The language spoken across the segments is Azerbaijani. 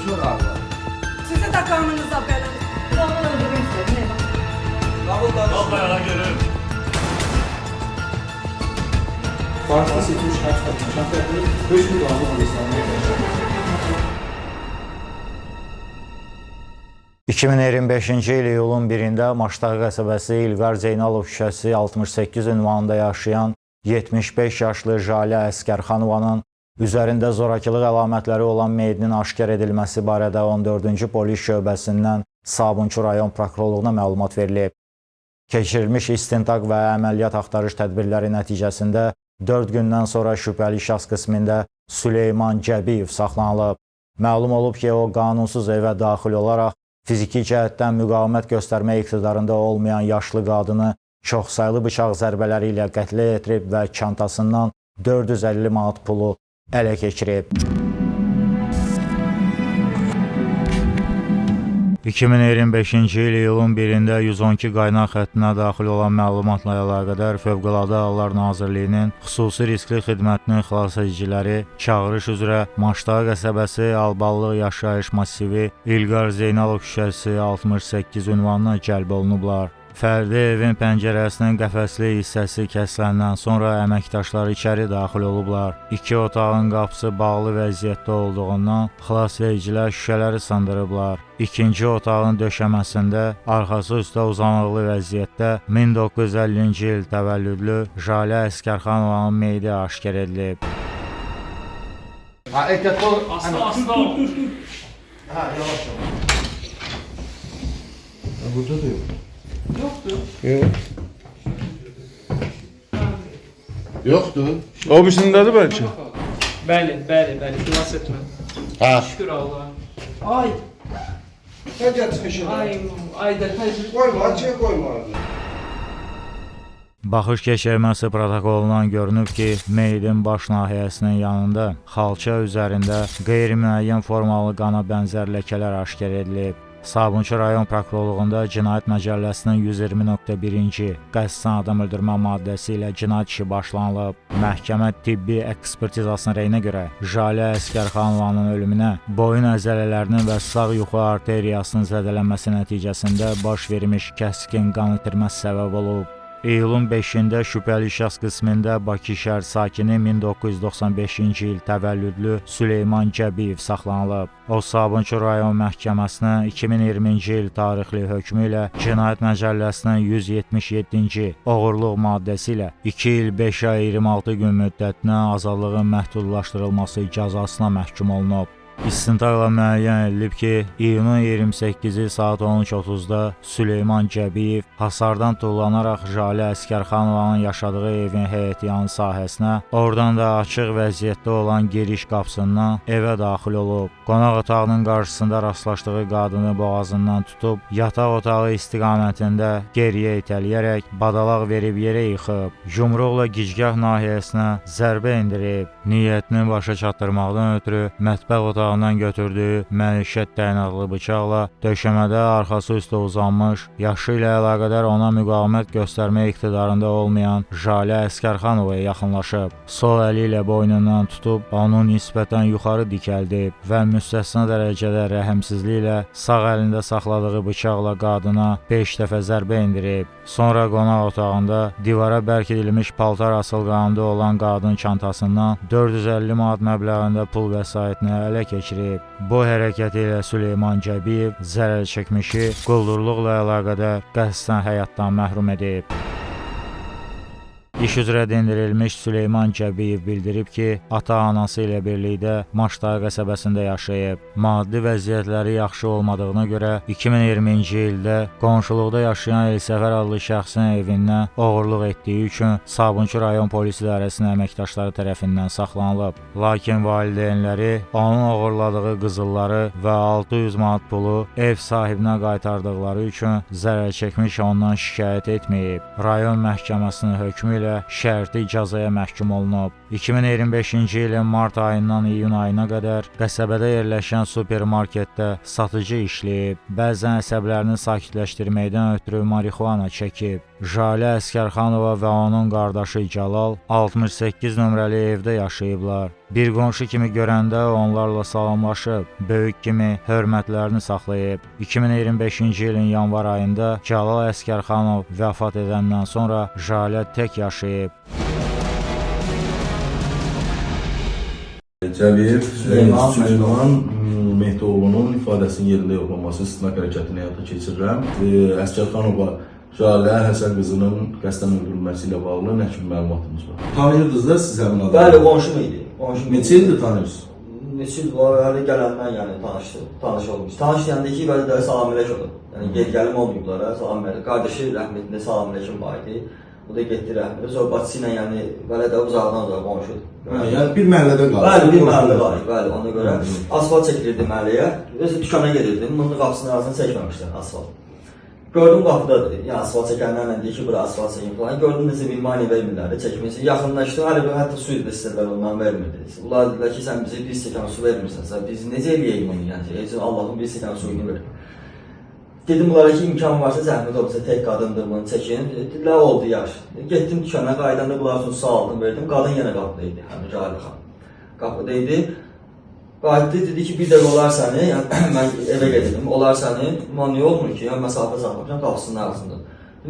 Konuşma galiba. Size de kanınıza benim. Kulağımı öldürmek istedim. Ne bak? Vallahi görürüm. Farklı seçilmiş kaç katına. Şampiyonları 5 bin dolarla alırsanlar. 2025-ci il iyulun 1-də Maştaq qəsəbəsi İlqar Zeynalov küçəsi 68 ünvanında yaşayan 75 yaşlı Jalə Əskərxanovanın üzərində zorakılıq əlamətləri olan meyidinin aşkar edilməsi barədə 14-cü polis şöbəsindən Sabunçu rayon prokurorluğuna məlumat verilib. Keçirilmiş istintaq və əməliyyat axtarış tədbirləri nəticəsində 4 gündən sonra şübhəli şəxs qismində Süleyman Cəbiyev saxlanılıb. Məlum olub ki, o qanunsuz evə daxil olaraq fiziki cəhətdən müqavimət göstərmə iqtidarında olmayan yaşlı qadını çoxsaylı bıçaq zərbələri ilə qətlə yetirib və çantasından 450 manat pulu ələ keçirib. 2025-ci il iyulun 1-də 112 qaynaq xəttinə daxil olan məlumatla əlaqədar Fövqəladə Hallar Nazirliyinin xüsusi riskli xidmətinin xilasediciləri çağırış üzrə Maştaq qəsəbəsi Alballıq yaşayış masivi İlqar Zeynalov küçəsi 68 ünvanına cəlb olunublar. Fərdi evin pəncərəsinin qəfəsli hissəsi kəsiləndən sonra əməkdaşlar içəri daxil olublar. 2 otağın qapısı bağlı vəziyyətdə olduğundan xilasedicilər şüşələri sındırıblar. İkinci otağın döşəməsində arxası üstə uzanıqlı vəziyyətdə 1950-ci il təvəllüdlü Jalə Əskərxanovanın meyidi aşkar edilib. Asla. Ha, yavaş yavaş. Burada da yok. Yoktu. Yoktu. O birisindədir bəlkə. Bəli, xilas etmə. Ha. Şükür Allah'a. Ay. Ne geçmişim? Ayda təcrübə. Koyma, açıya koyma. Baxış keçirməsi protokolundan görünüb ki, meyidin baş nahiyəsinin yanında xalça üzərində qeyri-müəyyən formalı qana bənzər ləkələr aşkar edilib. Sabunçu rayon prokurorluğunda Cinayət Məcəlləsinin 120.1-ci qəsdən adam öldürmə maddəsi ilə cinayət işi başlanılıb. Məhkəmə tibbi ekspertizasının rəyinə görə Jalə Əskərxanovanın ölümünə boyun əzələlərinin və sağ yuxu arteriyasının zədələnməsi nəticəsində baş vermiş kəskin qan itirməsi səbəb olub. İyulun 5-də şübhəli şəxs qismində Bakı şəhər sakini 1995-ci il təvəllüdlü Süleyman Cəbiyev saxlanılıb. O, Sabunçu rayon məhkəməsinə 2020-ci il tarixli hökmü ilə Cinayət Məcəlləsinin 177-ci oğurluq maddəsi ilə 2 il 5 ay 26 gün müddətinə azadlığın məhdudlaşdırılması cəzasına məhkum olunub. İstintaqla müəyyən edilib ki, iyunun 28-i saat 13:30-da Süleyman Cəbiyev hasardan tuğlanaraq Jalə Əskərxanovanın yaşadığı evin həyətyanı sahəsinə, oradan da açıq vəziyyətdə olan giriş qapısından evə daxil olub. Qonaq otağının qarşısında rastlaşdığı qadını boğazından tutub, yataq otağı istiqamətində geriyə itələyərək badalaq verib yerə yıxıb, yumruqla gicgah nahiyəsinə zərbə indirib. Niyyətini başa çatdırmaqdan ötürü mətbəx otağından götürdüyü məişət təyinatlı bıçaqla döşəmədə arxası üstə uzanmış, yaşı ilə əlaqədar ona müqavimət göstərmə iqtidarında olmayan Jalə Əskərxanovaya yaxınlaşıb, sol əli ilə boynundan tutub, onu nisbətən yuxarı dikəldib və müstəsna dərəcədə rəhimsizliklə sağ əlində saxladığı bıçaqla qadına 5 dəfə zərbə indirib. Sonra qonaq otağında divara bərk edilmiş paltar asılqanında olan qadın çantasından 450 manat məbləğində pul vəsaitini ələ keçirib. Bu hərəkəti ilə Süleyman Cəbiyev zərər çəkmişi quldurluqla əlaqədar qəsdən həyatdan məhrum edib. İş üzrə dindirilmiş Süleyman Cəbiyev bildirib ki, ata-anası ilə birlikdə Maştaq qəsəbəsində yaşayıb. Maddi vəziyyətləri yaxşı olmadığına görə 2020-ci ildə qonşuluqda yaşayan Elsəfər adlı şəxsin evindən oğurluq etdiyi üçün Sabunçu rayon polis idarəsinin əməkdaşları tərəfindən saxlanılıb. Lakin valideynləri onun oğurladığı qızılları və 600 manat pulu ev sahibinə qaytardıqları üçün zərər çəkmiş ondan şikayət etməyib. Rayon məhkəməsinin hökmü ilə şərti cəzaya məhkum olunub. 2025-ci ilin mart ayından iyun ayına qədər qəsəbədə yerləşən supermarketdə satıcı işləyib, bəzən əsəblərini sakitləşdirməkdən ötürü marixuana çəkib. Jalə Əskərxanova və onun qardaşı Cəlal 68 nömrəli evdə yaşayıblar. Bir qonşu kimi görəndə onlarla salamlaşıb, böyük kimi hörmətlərini saxlayıb. 2025-ci ilin yanvar ayında Cəlal Əskərxanov vəfat edəndən sonra Jalə tək yaşayıb. Cəliyev Süleyman Mehdoğlu'nun ifadəsinin yerində yoxlanması istinaq hərəkətini həyata keçirirəm. Əskərxanova Jalə Həsən qızının qəsdən öldürülməsi ilə bağlı nə kimi məlumatınız var? Tanıyırdınız da siz həmin adamı? Bəli, qonşum idi. Neçə ildir tanıyırsınız? Neçə il var, hələ gələndən yəni tanış olmuş. Tanış deyəndə ki, bəli də salam əleyk olub. Yəni gel-gəlim olmayıblar, salam əleyk. Qardaşı rəhmətində salam əleykim var idi. O da getdi rəhmətə. Sonra bacısı ilə yəni belə də uzaqdan uzağa qonşudur. Yəni bir məhəllədə qalır. Bəli, bir məhəllə qalır. Bəli, ona görə asfalt çəkilirdi məhəlləyə. Özü dükana gedirdim. Bunun qapısının arasını çəkməmişlər asfalt. Gördüm qapıdadır. Yəni asfalt çəkənlərlə deyir ki, bura asfalt çəkin falan. Gördüm necə bir mani vermirlər də çəkməsi. Yaxınlaşdım, hətta su da istədilər ondan vermirdiniz. Bunlar dedilər ki, sən bizə bir stəkan su vermirsənsə, biz necə eləyəyik bunu yəni? Heç Allahın bir stəkan suyunu ver. Dedim bunlara ki, imkan varsa zəhmət olsa tek qadındır bunu çəkin. Dedilər oldu yaxşı. Getdim dükana, qaydanda bunlar üçün su aldım, verdim. Qadın yenə qapıdaydı, həmin Cahil xan. Qapıdaydı. Qayıtdı, dedi ki, bir dəqiqə olar səni, yəni mən evə gedirdim, olar səni, niyə olmur ki, yəni məsafə saxlamışam qapısının arasında.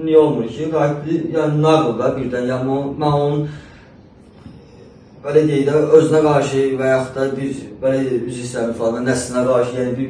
Niyə olmur ki, qayıtdı, yəni nağıllar birdən, yəni mən onun belə deyək də, özünə qarşı və yaxud da bir belə üz hissəmi falan, nəslinə qarşı, yəni bir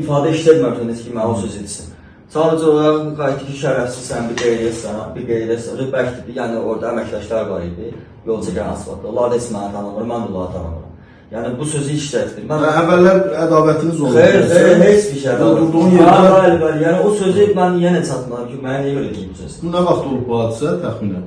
ifadə işlətməmişsiniz ki, mən o söz etsin. Sadəcə olaraq qayıtdı ki, şərəfsizsən, bir qeyriyyəsən, bəlkə yəni orada əməkdaşlar var idi, yol çəkən asfaltda, onlar da heç mənə tanımır, mən də onları tanımıram. Yəni bu sözü işlətdir. Əvvəllər ədavətiniz oldu. Xeyr, heç bir şey. Durduğun yerdə... Bəli, yəni o sözü mən yenə çatmadım ki, mənə niyə görə deyim bu sözü? Bu nə vaxt olub bu hadisə təxminən?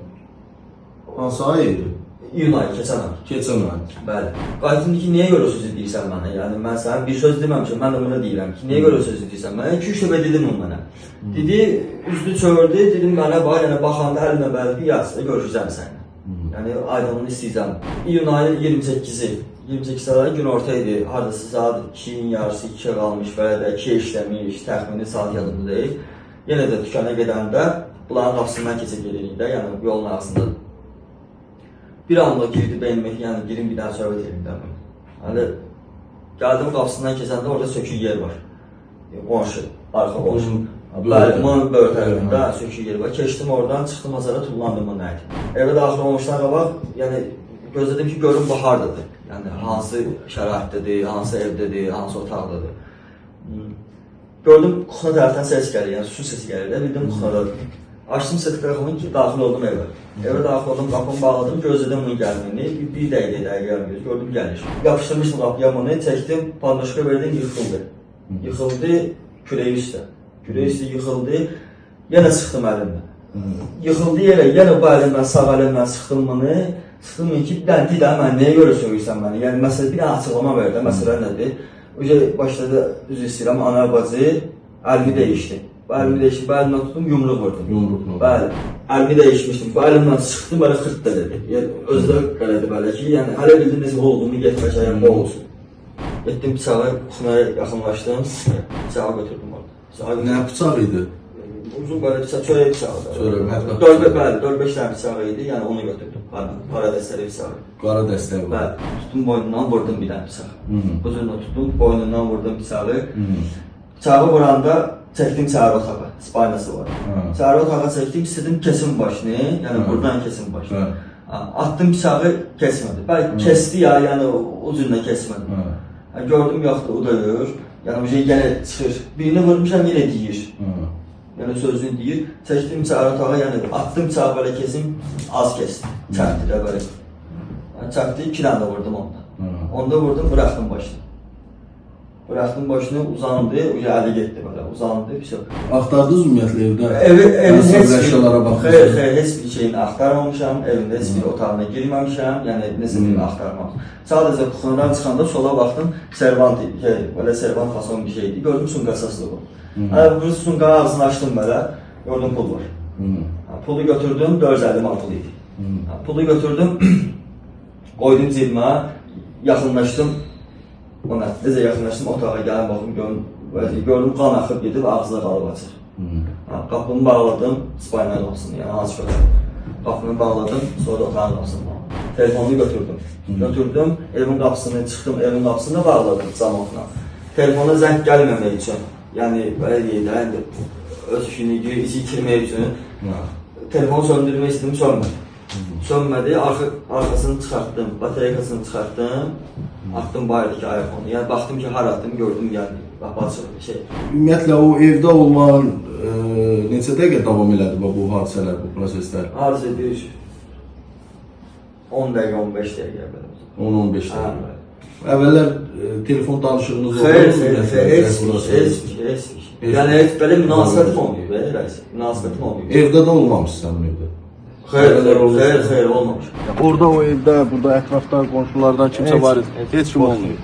Hansı ay idi? İyun ayı, keçən ay. Keçən ay. Bəli. Qayıtdım ki, niyə görə o sözü deyirsən mənə? Yəni mən sənə bir söz deməmişəm, mən də bunu deyirəm ki, niyə görə o sözü deyirsən mənə? 2-3 dəfə dedim onu mənə. Dedi, üzlü çördü, dedim mənə bax, yəni baxanda əlimə bəli bir yazıda görüşəcəm sənə. Yəni aydınlığını istəyəcəm. İyun ayı 28-i. 28 saat gün orta idi. Hardasa saat 2-nin yarısı 2-yə qalmış belə də 2 işləmiş, təxmini saat yadımda deyil. Yenə də dükana gedəndə bunların qapısından keçib gelirik də, yəni yolun arasında. Bir anlıq girdi beynimə ki, yəni girin bir dənə söhbət edin dəmir. Yəni gəldim qapısından keçəndə orada sökük yer var. Qonşu, arxa qonşu. Bəli, onun böyük tərəfində sökük yer var. Keçdim oradan, çıxdım azara tullandım o nəydi. Evə daxil olmuşdan qabaq, yəni gözlədim ki, görüm bu hardadır. Yəni hansı şəraitdədir, hansı evdədir, hansı otaqdadır. Gördüm kuxuna tərəfdən ses gəlir, yəni su sesi gəlir də, bildim kuxunadadır. Açdım sıx tərəfini ki, daxil oldum evə. Evə daxil oldum, qapımı bağladım, gözlədim bunun gəlmini. Bir dəqiqə gəlmir, gördüm gəlir. Yapışdırmışdım qapıya bunu, çəkdim, pandoşka verdim, yıxıldı. Yıxıldı küreyi üstə. Küreyi üstə yıxıldı, yenə sıxdım əlimdən. Yıxıldı yerə, yenə bu əlimdən, sağ əlimdən sıxdım bunu. Sıxdım ki, bir də mən nəyə görə söyləyirsən məni? Yəni, məsələ bir açıqlama verdi, məsələ nədir? Öcə başladı, üzr istəyirəm, ana bacı əlimi dəyişdi. Bu əlimi dəyişdi, bu əlimdən tutdum, yumruq vurdum. Yumruqla. Bəli, əlimi dəyişmişdim, bu əlimdən sıxdım, belə xırt da dedi. Yəni, özdə qələdi belə ki, yəni, hələ bildim necə olduğunu getmək ayağımda olsun. Getdim bıçağı, kuxunaya yaxınlaşdım, bıçağı götürdüm orada. Nə bıçaq idi? Uzun böyle bıçaq, çörək bıçağı da. Çörək, hətta. 4-5 dənə bıçağı idi, yəni onu götürdüm. Qara dəstəli bıçağı. Qara dəstək var. Bəli, tutdum boynundan vurdum bir dənə bıçağı. Bu cürlə tutdum, boynundan vurdum bıçağı. Bıçağı vuranda çəkdim çağrı otağa, spaynası var. Çağrı otağa çəkdim, istedim kesim başını, yəni buradan kesim başını. Attım bıçağı kesmədi. Bəli, kesti ya, yəni o cürlə kesmədi. Gördüm yoxdur, o da yürür. Yəni o şey yenə çıxır. Birini vurmuşam, yenə deyir. Yəni sözünü deyir. Çəkdim çağrı otağa, yəni attım bıçağı belə kesim, az kesdim. Çəkdi də belə. Çəkdi, 2 dənə də vurdum onda. Onda vurdum, bıraxdım başını. Bıraxdım başını, uzandı, əli getdi belə, uzandı, bir şey. Axtardınız ümumiyyətlə evdə? Evin heç əşyalara baxmışsınız? Xeyr, heç bir şeyini axtarmamışam, evimdə heç bir otağına girməmişəm, yəni necə bir axtarmaq. Sadəcə kuxunadan çıxanda sola baxdım, servant idi, belə servant fason bir şeydi, gördüm sunqasasıdır bu. Bu sunqanın ağzını açdım belə, gördüm pul var. Pulu götürdüm, 450 mal pul idi. Pulu götürdüm, qoydum cibimə, yaxınlaşdım. Ona necə yaxınlaşdım, otağa gəlin baxım, gördüm qan axıb gedib, ağzına qalıb açır. Qapını bağladım, spayla olsun, yəni açıq olsun. Qapını bağladım, sonra da otağın qapısını bağladım. Telefonunu götürdüm, evin qapısını çıxdım, evin qapısını bağladım zamokla. Telefona zəng gəlməmək üçün, yəni belə deyək də, öz işini itirmək üçün telefonu söndürmək istədim, sönmədi. Sönmədi, arxasını çıxartdım, batareykasını çıxartdım, atdım bayırdakı iPhone-u. Yəni baxdım ki, haradım, gördüm, gəldi, qapı açıq bir şey. Ümumiyyətlə o evdə olman neçə dəqiqə davam elədi bu hadisələr, bu proseslər? Hadisə bir 10 dəqiqə, 15 dəqiqə belə. 10-15 dəqiqə. Əvvəllər telefon danışığınız oldu? Xeyr, heç. Yəni heç belə münasibətim olmuyor, rəis. Münasibətim olmuyor. Evdə də olmamışsan evdə? Xeyr, olmamış. Orada o evdə, burada ətrafda qonşulardan kimsə var idi? Heç kim olmuyor.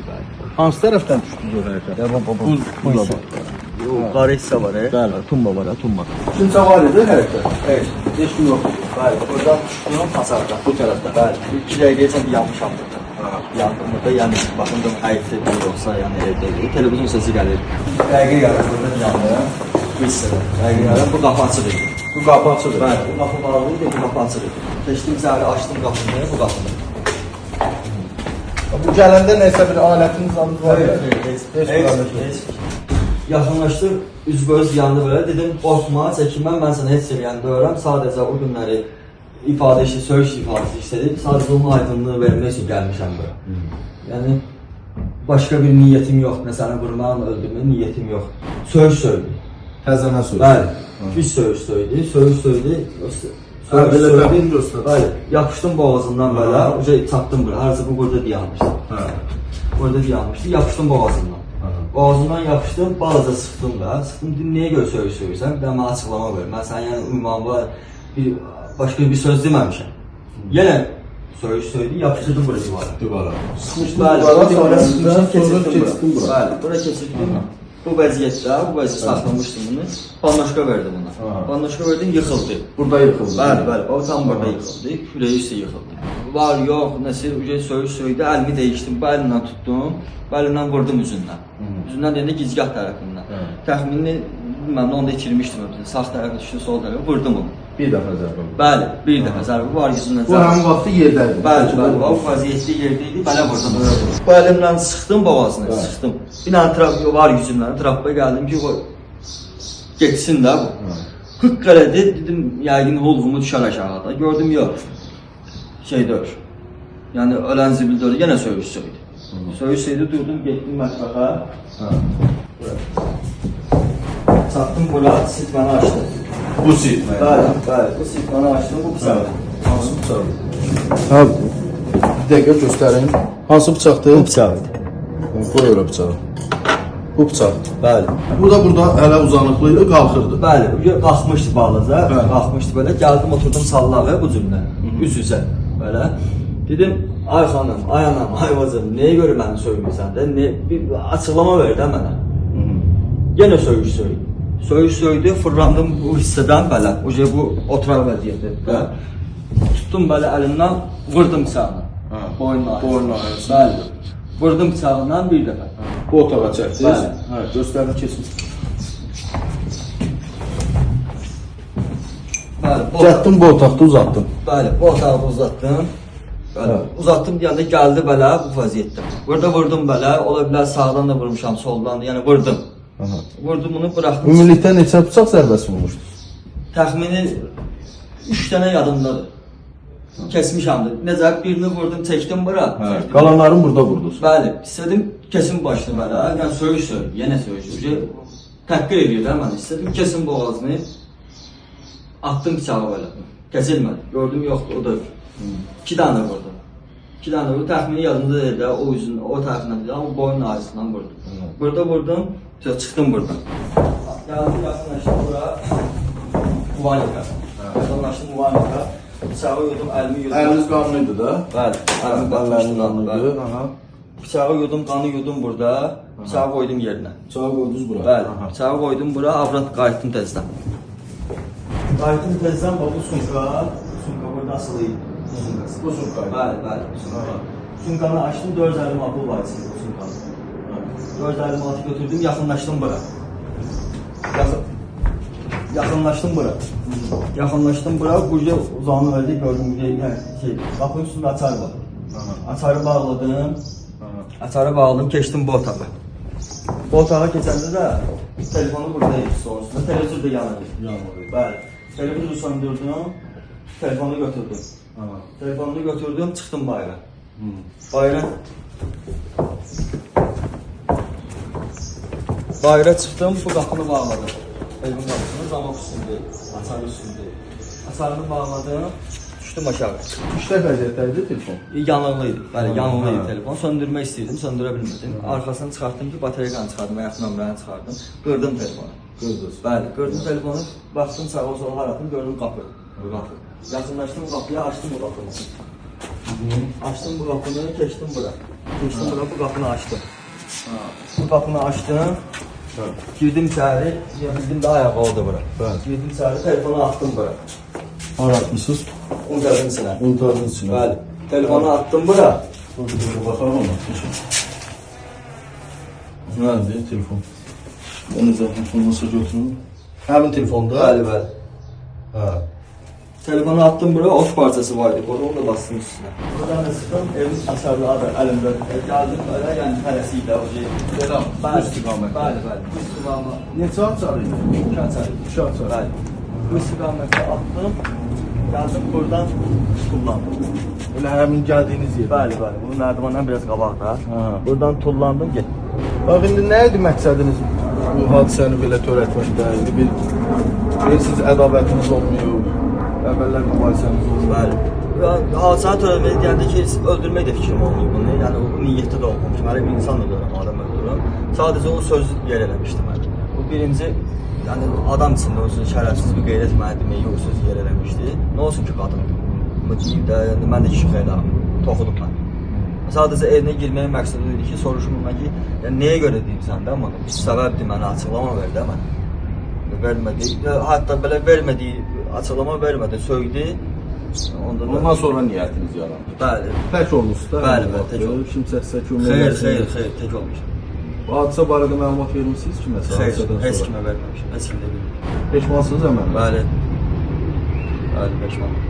Hansı tərəfdən düşdünüz o hərəkət? Bu da bax. Qarı hissə var, Bəli. tumba var, tumba. Kimsə var idi hərəkət? Evet. Heç kim yox idi. Bəli, oradan düşdüm hasarda. Bu tərəfdən. Bəli, 2 dəqiqəyəcən yanmışam burada. Yandım burada, yəni baxındım həyətdə bir olsa, yəni evdə televizyon səsi gəlir. Dəqiqə yarım buradan yandım. Bu hissədə. Dəqiqə yarım, bu qapı açıq idi. Bu qapı açıq idi. Bəli, bu qapı bağlı idi, bu qapı açıq idi. Keçdim zəri, açdım qapını, bu qapını. Bu gələndə nəsə bir alətiniz var ya? Heç. Yaxınlaşdım, üzbəüz yandı belə, dedim, qorxma, çəkinmə, mən sənə heç şey yəni döyürəm, sadəcə o günləri ifadə işi, söyüş ifadəsi istədim, sadəcə onun aydınlığı vermək üçün gəlmişəm belə. Yəni, başqa bir niyyətim yoxdur, səni vurmağın, öldürməyin niyyətim yox. Söyüş söydü. Təzənə söz. Bəli, pis söyüş söydü, bəli, yapışdım boğazından belə, çatdım belə, harca bu burada dayanmışdı. Burada dayanmışdı, yapışdım boğazından. Boğazından yapışdım, balaca sıxdım da, sıxdım, dedim, nəyə görə söyüş söylürsən? Bir də mənə açıqlama ver, mən sən yəni ünvanla başqa bir söz deməmişəm. Yenə söyüş söydü, yapışdırdım bura divara. Sıxmışdım Bəli, divara sıxmışdım, keçirdim bura. Bəli, bura keçirdim. Bu vəziyyətdə, saxlamışdım bunu, bandaşqa verdim ona. Bandaşqa verdim, yıxıldı. Burada yıxıldı. Bəli, o tam burada yıxıldı, küləyi üstə yıxıldı. Var, yox, nəsə, söyüş söydü, əlimi dəyişdim, bu əlimdən tutdum, bu əlimdən vurdum üzündən. Üzündən deyəndə gizgah tərəfindən. Təxminini, bilməm, onda itirmişdim ötürü, sağ tərəfə düşdü, sol tərəfə, vurdum onu. Bir dəfə zərbə. Bəli, bir dəfə zərbə var yüzündən. Bu həmin vaxtı yerdədir. Bəli, o vəziyyətli yerdəydi, belə vurdum. Bu əlimdən sıxdım boğazını, sıxdım. Bir dənə trap var yüzümdən, trapaya gəldim ki, geçsin də bu. Hıqq elədi, dedim, yəqin holğumu düşər aşağıda. Gördüm, yox, şey döyür. Yəni, ölən zibil döyür, yenə söyüş söydü. Söyüş söydü, durdum, getdim mətbəxə. Çatdım bura, sitməni açdım. Bu sitməni. Bəli, bu sitməni açdım, bu bıçağı. Hansı bıçaq? Ha, bir dəqiqə göstərin. Hansı bıçaqdır? Bu bıçağı. Qoy ora bıçağı. Bu bıçaq. Bəli. Bu da burada hələ uzanıqlı idi, qalxırdı. Bəli, qalxmışdı balaca, Bəli. qalxmışdı belə. Gəldim, oturdum sallağı bu cümlə, üz-üzə belə. Dedim, ay xanım, ay anam, ay bacım, nəyə görə məni söymürsən də? Bir açıqlama ver də mənə. Yenə söyüş söydü. Söyüş söydü, fırlandım bu hissədən belə, bu oturaq vəziyyətdə. Tutdum belə əlimdən, vurdum bıçağına. Boynuna ayırdım. Bəli. Vurdum bıçağından bir dəfə. Bu otağa çəkdiniz? Bəli. Hə, göstərin kesin. Bəli. Gətdim bu otaqda uzatdım. Bəli, bu otaqda uzatdım. Bəli, uzatdım deyəndə gəldi belə bu vəziyyətdə. Burada vurdum belə, ola bilər sağdan da vurmuşam, soldan da, yəni vurdum. Vurdum bunu, buraxdım. Ümumilikdə neçə bıçaq zərbəsi vurmuşdunuz? Təxmini 3 dənə yadımdadır. Kesmişamdır. Necə, birini vurdum, çəkdim bura. Qalanlarını burada vurdunuz. Bəli, istədim kesin başını belə, yəni söyüş söydü, yenə söyüş. Təhqir edir də mən, istədim kesin boğazını, attım bıçağı belə. Kesilmədi, gördüm yoxdur, o da 2 dənə vurdu. 2 dənə vurdu, təxmini yadımda deyil də, o üzün, o tərəfindən deyil, amma boyun ağrısından vurdum. Burada vurdum, çıxdım buradan. Gəldim, yaxınlaşdım bura, muvanika. Yaxınlaşdım muvanika, bıçağı yudum, əlimi yudum. Əliniz qanlıydı da? Bəli, əlimi qanlıydı. Bıçağı yudum, qanı yudum burada, bıçağı qoydum yerinə. Bıçağı qoydunuz bura? Bəli, bıçağı qoydum bura, avrat qayıtdım təzdən. Qayıtdım təzdən, bu sumka burada asılı idi. Bu sumkaydı? Bəli, sumkanı açdım, 450 manat var içində bu sumkanı. 450 manatı götürdüm, yaxınlaşdım bura. yaxınlaşdım bura. Yaxınlaşdım bura, buraya uzanıb öyle gördüm, yəni qapının üstündə açar var. Açarı bağladım. Açarı bağladım, keçdim bu otağa. Bu otağa keçəndə də telefonu burada idi sonrasında. Televizor da yanır. Bəli. Televizoru söndürdüm. Telefonu götürdüm. Telefonunu götürdüm, çıxdım bayıra. Bayıra çıxdım, bu qapını bağladım. Evin qapısını, zamaq üstündə, açar üstündə. Açarını bağladım, düşdüm aşağı. İşlər vəziyyətdədir telefon. Yanıqlıydı, bəli, yanıqlıydı telefon. Söndürmək istəyirdim, söndürə bilmirdim. Arxasını çıxartdım ki, bateriyanı çıxardım, ayaq nömrəni çıxardım. Qırdım telefonu. Qırdınız. Bəli, qırdım telefonu, baxdım sağa sola haradım, gördüm qapı. Bu qapı. Yaxınlaşdım qapıya, açdım bu qapını. Açdım bu qapını, keçdim bura. Keçdim bura, bu qapını açdım. Bu qapını açdım. Girdim içəri, bildim də ayağı oldu bura. Girdim içəri, telefonu atdım bura. Hara atmışsınız? Untadın içinə. Untadın içinə. Bəli, telefonu attım bura. Baxalım ona. Nədir telefon? Ben de telefonu nasıl götürürüm? Həmin telefonda? Bəli, bəli. Hə. Telefonu attım bura, ot parçası var idi, onu da bastım üstüne. Buradan da çıxdım, evin açarları da əlimdə. Gəldim böyle, yəni tələsiylə o şey. Selam. Bəli, Bu istiqamətdə. Bəli, bəli. Bu istiqamət. Neçə açar idi? 2 açar. 2 açar. Bəli. Bu istiqamətdə attım, gəldim buradan tullandım. Elə həmin gəldiyiniz yer. Bəli, bəli. Bu nərdivandan biraz qabaqda. Buradan tullandım, getdim. Bax indi nə idi məqsədiniz bu hadisəni belə törətməkdə? İndi bir siz ədavətiniz olmuyor. Əvvəllər mübahisəniz olmuyor. Bəli. Hadisəni törətməyə deyəndə ki, öldürmək də fikrim olmuyor bunu. Yəni o niyyətdə də olmamış. Mən bir insan da görürəm, adam öldürürəm. Sadəcə o söz yer eləmişdi mən. Bu birinci, yəni adam içində olsun, şərəfsiz bir qeyrət mənə deməyi o söz yer eləmişdi. Nə olsun ki, qadın deyib də, mən də kişi xeyranım, toxudum mən. Sadəcə evinə girməyin məqsədi idi ki, soruşum mən ki, yəni nəyə görə deyib səndə, amma səbəbdir mənə açıqlama verdi mən. Vermədi, hətta belə vermədiyi, açıqlama vermədi, söydü. Ondan sonra niyyətiniz yarandı. Bəli. Tək olmuşsunuz da? Bəli, bəli, tək olmuşum. Kimsə sizə kömək Xeyr, tək olmuşum. Bu hadisə barədə məlumat vermişsiniz ki, məsələn, Xeyr, hadisədən heç sonra? kimə verməmişim, heç kim də bilmir. Peşmansınız əməlli? Bəli. Bəli, peşmanım.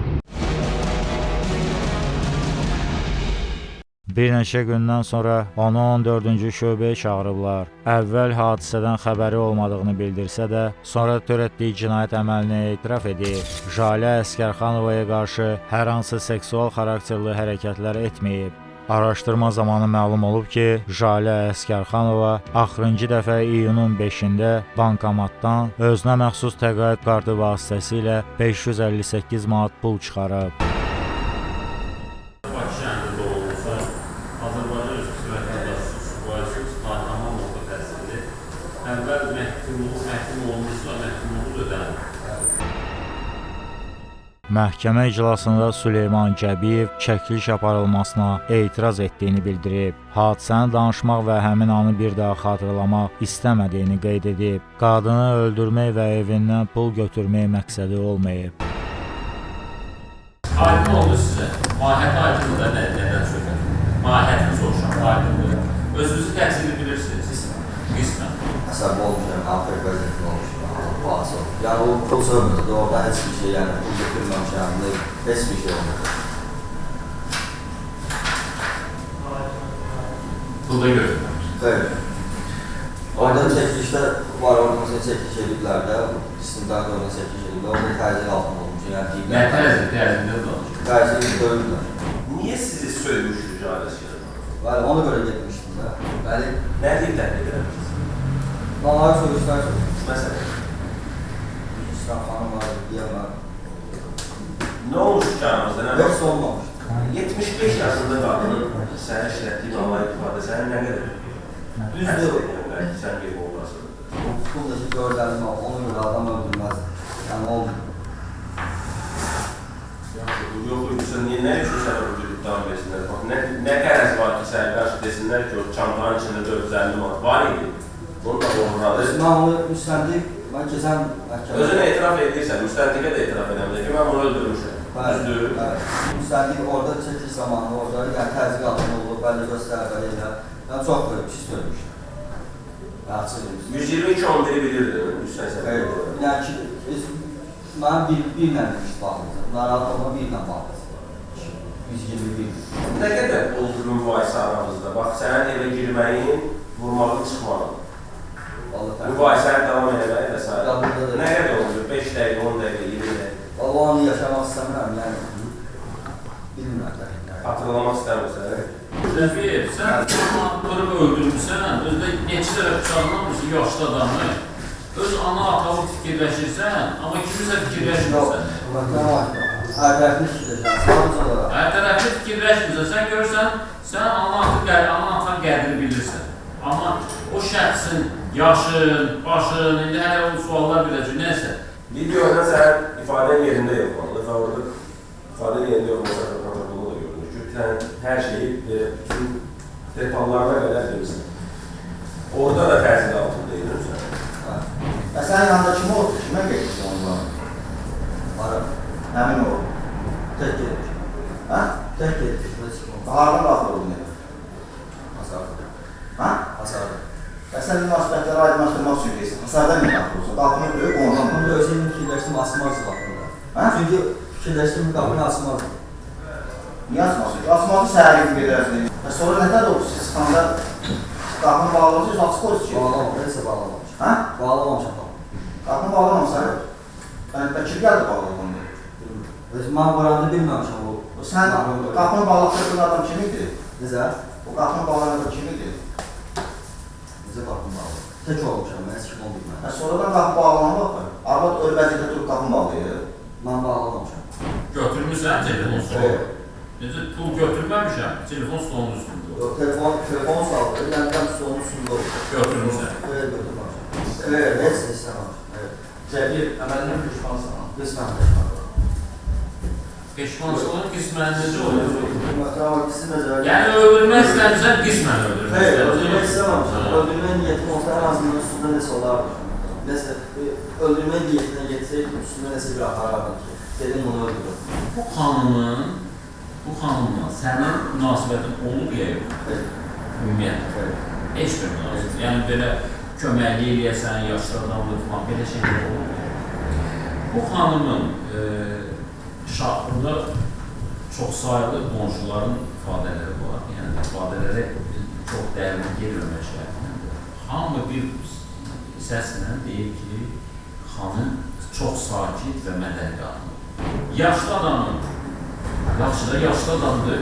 Bir neçə gündən sonra onu 14-cü şöbəyə çağırıblar. Əvvəl hadisədən xəbəri olmadığını bildirsə də, sonra törətdiyi cinayət əməlinə etiraf edib. Jalə Əskərxanovaya qarşı hər hansı seksual xarakterli hərəkətlər etməyib. Araşdırma zamanı məlum olub ki, Jalə Əskərxanova axırıncı dəfə iyunun 5-də bankomatdan özünə məxsus təqaüd kartı vasitəsilə 558 manat pul çıxarıb. Əvvəl məhkum olmuşsa, məhkumluğu ödənir. Məhkəmə iclasında Süleyman Gəbiyev çəkiliş aparılmasına etiraz etdiyini bildirib. Hadisəni danışmaq və həmin anı bir daha xatırlamaq istəmədiyini qeyd edib. Qadını öldürmək və evindən pul götürmək məqsədi olmayıb. Aydın oldu sizə. Mahiyyəti aydındır da nədən söhbət? Mahiyyətini soruşam, aydındır. Özünüzü təqsiri bilirsiniz, qismən. Əsəb olmuşam, afir vəziyyətini olmuşam. Bu asıl. Yəni o pul sövmürdü, orada heç bir şey, yəni pul götürməmişəm, heç bir şey olmadı. Pulda götürməmiş. Xeyr. Orada çəkilişdə var, orada mesela çəkiliş ediblər də, istintaqda orada çəkiliş ediblər, orada təzyiq altında olmuş. Yəni Nə təzyiq, təzyiqdə danışır? təzyiq dövdülər. Niyə sizi söymüşdür Jaləskər? Bəli, ona görə getmişdim də. Bəli, Nə deyiblər, nə deyiblər? onları soruşlar soruşmuş. Məsələn, İslam xanım var, deyəmlər. nə olmuş canımızda? Heç olmamış. 75 yaşında qadının sənə işlətdiyi normal ifadə sənə nə qədər? Düzdür. Sən qeyb olasın. Buradakı gördüyüm ona görə adam öldürməz. Yəni olmuyor. Yox, nə üçün sənə öldürüb davam etsinlər? Nə qərəz var ki, sənə qarşı desinlər ki, o çantanın içində 450 manat var idi? Bunu da olmalı. Mən onu müstəndik, mən keçən məhkəmə... Özünə etiraf edirsən, müstəndiqə də etiraf edəmdir ki, mən bunu öldürmüşəm. Düzdür. Müstəndik orada çəkiliş zamanı, orada yəni təzyiq altında olub, bəlli göstərbəli ilə. Yəni çox böyük, pis dönmüşdüm. 122-11-i bilirdin, 180. Yəni ki, Mən bir ilə iş bağlıdır. Narahat olma bir ilə bağlıdır. 121. Nə qədər oldu mübahisə aramızda? Bax, sənin evə girməyin, vurmağın çıxmağın. Mübahisəni davam eləməyi və s. Nə qədər oldu? 5 dəqiqə, 10 dəqiqə, 20 dəqiqə. Valla onu yaşamaq istəmirəm, yəni. Bilmirəm də. Hatırlamaq istəmirsən. Rəfiq, sən vurub öldürmüsən, özdə neçə tərəf bıçaqlanmışsın, yaşlı adamı. Öz ana atalı fikirləşirsən, amma kimisə fikirləşmirsən. Hər tərəfini fikirləşirsən, Hər tərəfini fikirləşmirsən, sən görürsən, sən ana atan qədrini bilirsən. Amma o şəxsin yaşın, başın, indi hələ o suallar biləcək, nəsə. Videoda sən ifadən yerində yoxlanılır və orada ifadən yerində yoxlanılır protokolda da görünür ki, sən hər şeyi bütün detallarına qədər bilirsən. Orada da təhsil altında edirsən. Və sənin yanında kim oldu? Kimə gedirsən ondan? Varım. Həmin o. Tək gedir. Hə? Tək gedir. Hardan qalxır oldu nə? Hasardır. Hə? Hasardır. Və sən münasibətləri aydınlaşdırmaq üçün deyirsən. Hasardan nə qalxırsan? Qapını böyük ondan. Qapını özünü fikirləşdim, asmazdı qapını. Hə? Çünki fikirləşdim, qapını asmazdı. Niyə asmazsın ki? Asmazdı səhər gibi gedərsiniz. Və sonra nətər oldu? Siz çıxanda qapını bağlamışsınız, açıq qoysunuz ki? Bağlamamışım, nəsə bağlamamışım. Hə? Bağlamamışım. Qapını bağlamamışsan? Bəlkə kim gəldi bağladığında? Mən varanda bilməmişəm o. Sən qapını bağlatdırdığın adam kim idi? Necə? O qapını bağlayan adam kim idi? Necə qapını bağlayır? Tək olmuşam, mən heç kim olmayım. Sonradan qapı bağlanan baxır. Arvad ölü vəziyyətdə durub qapını bağlayır. Mən bağlamamışam. Götürmüsən telefon stolu? Necə, pul götürməmişəm, telefon stolunun üstündə olur. Telefon saldı, məndən stolunun üstündə olur. Götürmüşsən? Evet, götürməmişəm. Evet, heç istəməmişəm. Cəbir, əməlindən peşmansan. Qismən peşmansan. Peşmançılığın qismən necə olur? Yəni Yəni öldürmək istəmirsən, qismən öldürmək Hayır, istəmirsən. öldürmək istəməmişəm. Öldürmək niyetim olsa en azından üstündə nəsə olardı. Nəsə, öldürmək niyetinə getsəydim, üstündə nəsə bir aparardım ki, dedim onu öldürürüm. Bu xanımla sənin münasibətin olub ya yox? Ümumiyyətlə. Heç bir münasibət. Yəni belə köməkli eləyəsən, yaşlı adamla tutmaq, belə şeylər olub. Bu xanımın şahında çox sayılı qonşuların ifadələri var. Yəni ifadələri çox dərin girməmək şərtindən. Hamı bir səslə deyir ki, xanım çox sakit və mədəni qadındır. Yaşlı adamın, yaxşı da yaşlı adamdır,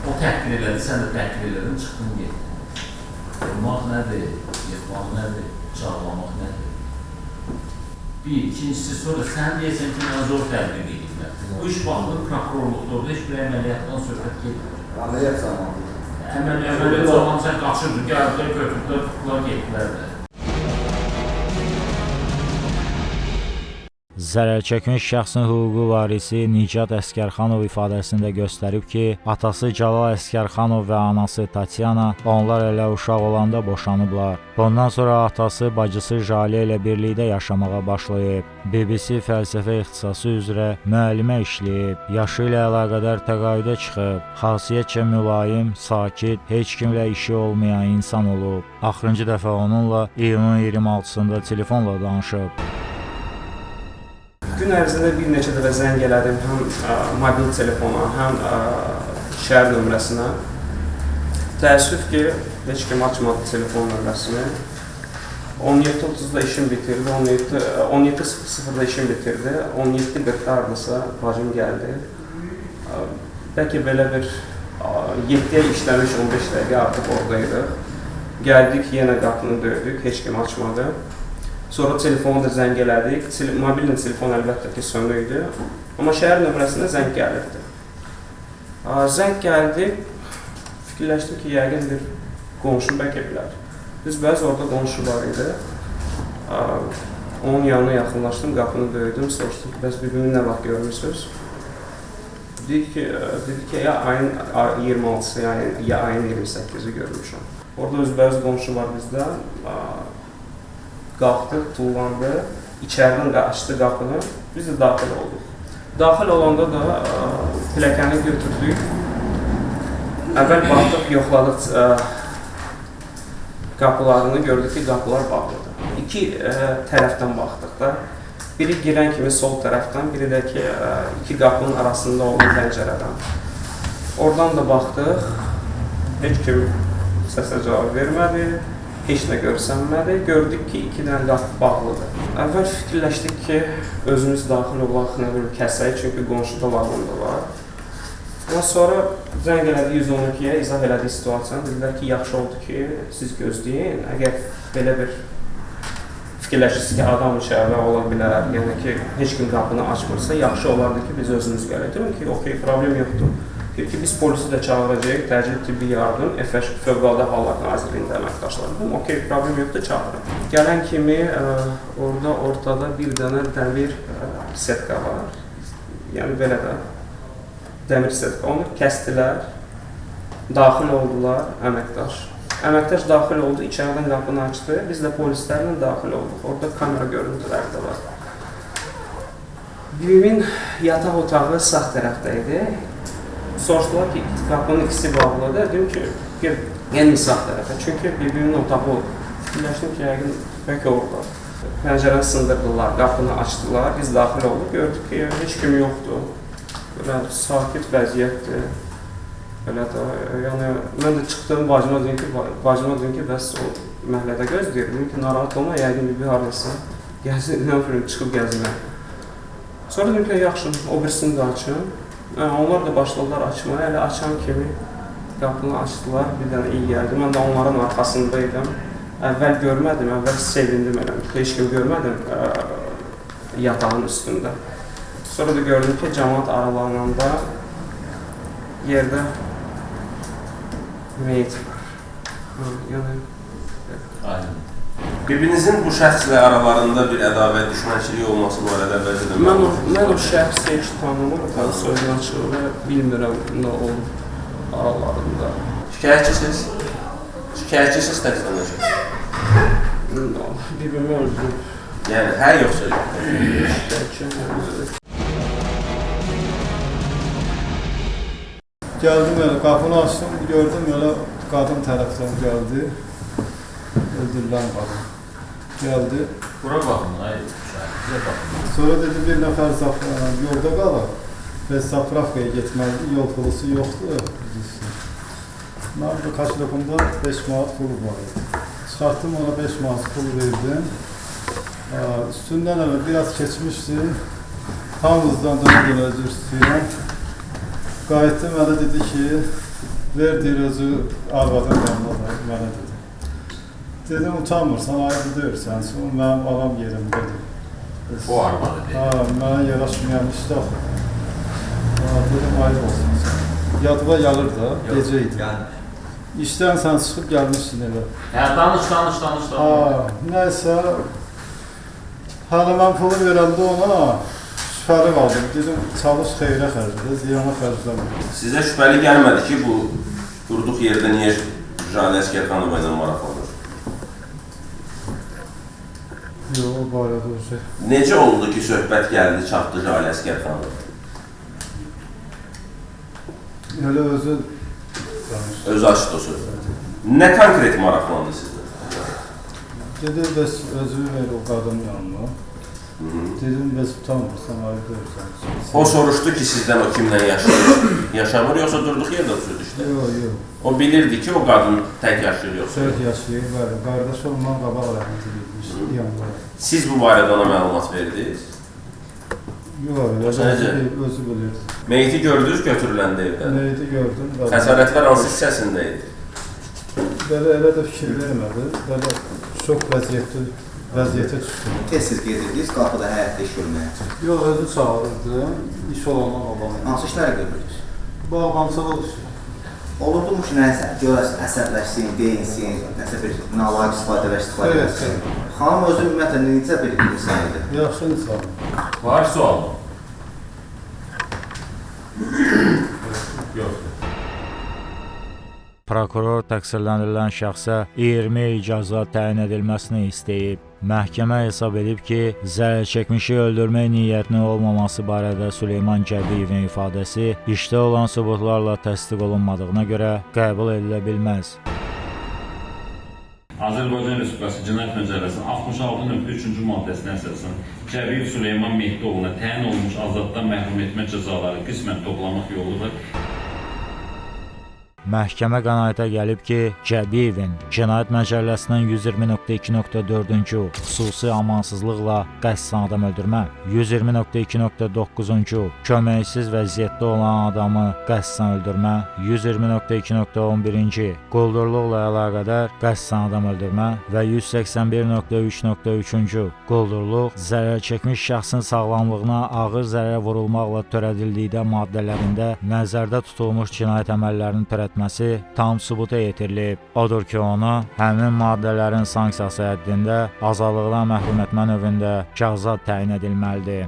o təhqir elədi, sən də təhqir elədin, çıxdın getdin. Durmaq nədir, yıxmaq nədir, çağlamaq nədir? Bir, ikincisi sonra sən deyəsən ki, mən zor tədbir edirlər. Bu iş baxılır prokurorluqda, orada heç bir əməliyyatdan söhbət gedir. Əməliyyat zamanı. Əməliyyat zamanı sən qaçırdın, gəldilər, götürdülər, tutdular, getdilər də. Zərərçəkmiş şəxsin hüquqi varisi Nicat Əskərxanov ifadəsində göstərib ki, atası Cəlal Əskərxanov və anası Tatyana onlar elə uşaq olanda boşanıblar. Bundan sonra atası bacısı Jale ilə birlikdə yaşamağa başlayıb. BBC fəlsəfə ixtisası üzrə müəllimə işləyib. Yaşı ilə əlaqədar təqaüdə çıxıb. Xasiyyətcə mülayim, sakit, heç kimlə işi olmayan insan olub. Axırıncı dəfə onunla iyunun 26-sında telefonla danışıb. Gün ərzində bir neçə dəfə zəng elədim, həm mobil telefona, həm şəhər nömrəsinə. Təəssüf ki, heç kim açmadı telefon nömrəsini. 17:30-da işim bitirdi, 17:00-da işim bitirdi, 17:40-da hardasa bacım gəldi. Bəlkə belə bir 7-yə işləmiş 15 dəqiqə artıq oradaydıq. Gəldik, yenə qapını döydük, heç kim açmadı. Sonra telefonu da zəng elədik. Mobilin telefon əlbəttə ki, sönük idi. Amma şəhər nömrəsinə zəng gəlirdi. Zəng gəldi, fikirləşdim ki, yəqin bir qonşu bəlkə bilər. Biz bəzi orada qonşu var idi. Onun yanına yaxınlaşdım, qapını döydüm, soruşdum ki, bəs bir-birini nə vaxt görmürsünüz? Dedi ki, ya ayın 26-sı, ya ayın 28-i görmüşəm. Orada özbəyiz qonşu var bizdə. Qalxdıq, tullandı, içərdən açdı qapını, biz də daxil olduq. Daxil olanda da plakəni götürdük. Əvvəl baxdıq, yoxladıq qapılarını, gördük ki, qapılar bağlıdır. İki tərəfdən baxdıq da. Biri girən kimi sol tərəfdən, biri də ki, iki qapının arasında olan pəncərədən. Oradan da baxdıq, heç kim səsə cavab vermədi, heç nə görsənmədi. Gördük ki, iki dənə qapı bağlıdır. Əvvəl fikirləşdik ki, özümüz daxil olaq, nə bilim, kəsək, çünki qonşuda vaqonda var. Ondan sonra zəng elədi 112-yə, izah elədi situasiyanı. Dedilər ki, yaxşı oldu ki, siz gözləyin. Əgər belə bir fikirləşirsiniz ki, adam içəridə ola bilər, yəni ki, heç kim qapını açmırsa, yaxşı olardı ki, biz özümüz gələk. Dedim ki, okey, problem yoxdur. Deyir ki, biz polisi də çağıracaq, təcil tibbi yardım, Fövqəladə Hallar Nazirliyində əməkdaşlar. Dedim, okey, problem yoxdur, çağırın. Gələn kimi ortada bir dənə dəmir setka var. Yəni belə də dəmir setka. Onu kəsdilər, daxil oldular əməkdaş. Əməkdaş daxil oldu, içəridən qapını açdı, biz də polislərlə daxil olduq. Orada kamera görüntüləri də var. Bibimin yataq otağı sağ tərəfdə idi. Soruşdular ki, qapının ikisi bağlıdır. Dedim ki, yəni sağ tərəfə. Çünki bibimin otağı oldu. Fikirləşdim ki, yəqin bəlkə orada. Pəncərəni sındırdılar, qapını açdılar, biz daxil olduq. Gördük ki, heç kim yoxdur. Belə sakit vəziyyətdir. Belə də, yəni mən də çıxdım, bacıma dedim ki, bəs o məhəllədə gözləyir. Dedim ki, narahat olma, yəqin bibi harasa gəzin, nə bilim, çıxıb gəzmək. Sonra dedim ki, yaxşı, o birisini də açın. Onlar da başladılar açmaya, elə açan kimi qapını açdılar, bir dənə iyi gəldi. Mən də onların arxasındaydım. Əvvəl görmədim, əvvəl sevindim elə, heç kim görmədim yatağın üstündə. Sonra da gördüm ki, cəmaat aralananda yerdə meyit var. Aynen. Birbirinizin bu şəxslə aralarında bir ədavət, düşmənçilik olması barədə əvvəlcə də Mən o şəxsi heç tanımıram, sözünü açıq və bilmirəm nə olub aralarında. Şikayətçisiz? Şikayətçisiz təqsirlənəcək? Bir-birini öldürüb. Yəni, hər yoxsa yox? Geldim öyle kapını açtım gördüm öyle kadın taraftan geldi. Öldürülen kadın. Geldi. Bura baxın, ay, bize baxın. Sonra dedi bir nefer yolda qalır. Ve Zapravka'ya gitmeli. Yol pulusu yoktu. Ben bu kaç lokumda 5 manat pulu vardı. Çıkarttım ona 5 manat pul verdim. Üstünden öyle biraz geçmişti. Tam hızdan döne özür istiyorum. Qayıtdım, mənə dedi ki, ver deyir özü arvadın yanına da, mənə dedi. Dedim, utanmırsan, ayrı deyirsən, sonra mənim aram yerimdədir. O arvadı deyil. Mənə yaraşmayan işdə. Dedim, ayrı olsun sən. Yadıma gəlir də, gecə idi. İşdən sən çıxıb gəlmişsin elə. Danış. Nəysə, hələ mən pulu verəndə ona, şübhəli qaldım. Dedim, çalış xeyrə xərcdə, ziyana xərcləmə. Sizə şübhəli gəlmədi ki, bu durduq yerdə niyə Jale Əsgərxanova ilə maraqlanır? Yox, o barədə o şey. Necə oldu ki, söhbət gəldi, çatdı Jale Əsgərxanova? Elə özü danışdı. Özü açdı o söhbəti. Nə konkret maraqlandı sizdə? Dedi, bəs özü ver o qadının yanına. Dedim, bəs utanmırsan, ayrı deyirsən. O soruşdu ki, sizdən o kimlə yaşamır, yoxsa durduq yerdə oturdu işte? Yox. O bilirdi ki, o qadın tək yaşayır, yoxsa? Tək yaşayır, bəli. Qardaşı ondan qabaq rəhmət edilmiş, yanında. Siz bu barədə ona məlumat verdiniz? Yox, özü bilir. Meyti gördünüz götürüləndə evdən? Meyti gördüm. Xəsarətlər hansı hissəsində idi? Belə elə də fikir vermədi. Belə şok vəziyyətə düşdü. Tez-tez gedirdiniz, qapıda həyətdə iş görməyə. Yox, özü çağırırdı. İş olandan babam. Hansı işləri görürdünüz? Bağbançılıq işi. Olurdu mu ki, nəsə görəsin, əsəbləşsin, deyinsin, nəsə bir nalayiq istifadə etsin? Xanım özü ümumiyyətlə necə bir insan idi? Yaxşı insan. Var sual mı? Yox. Prokuror təqsirləndirilən şəxsə 20 icazat təyin edilməsini istəyib. Məhkəmə hesab edib ki, zərərçəkmişi öldürmək niyyətinin olmaması barədə Süleyman Gəbiyevin ifadəsi işdə olan sübutlarla təsdiq olunmadığına görə qəbul edilə bilməz. Azərbaycan Respublikası Cinayət Məcəlləsinin 66.3-cü maddəsinə əsasən Cəbiyev Süleyman Mehdoğlu'na təyin olunmuş azadlıqdan məhrum etmə cəzaları qismən toplamaq yolu da Məhkəmə qənaətə gəlib ki, Cəbiyevin Cinayət Məcəlləsinin 120.2.4-cü xüsusi amansızlıqla qəsdən adam öldürmə, 120.2.9-cu köməksiz vəziyyətdə olan adamı qəsdən öldürmə, 120.2.11-ci quldurluqla əlaqədar qəsdən adam öldürmə və 181.3.3-cü quldurluq zərər çəkmiş şəxsin sağlamlığına ağır zərər vurulmaqla törədildikdə maddələrində nəzərdə tutulmuş cinayət əməllərinin törətməsi tam sübuta yetirilib. Odur ki, ona həmin maddələrin sanksiyası həddində azadlıqdan məhrum etmə növündə cəza təyin edilməlidir.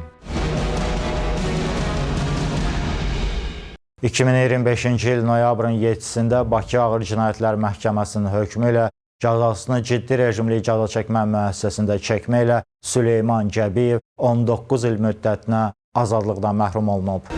2025-ci il noyabrın 7-sində Bakı Ağır Cinayətlər Məhkəməsinin hökmü ilə cəzasını ciddi rejimli cəza çəkmə müəssisəsində çəkmə ilə Süleyman Cəbiyev 19 il müddətinə azadlıqdan məhrum olunub.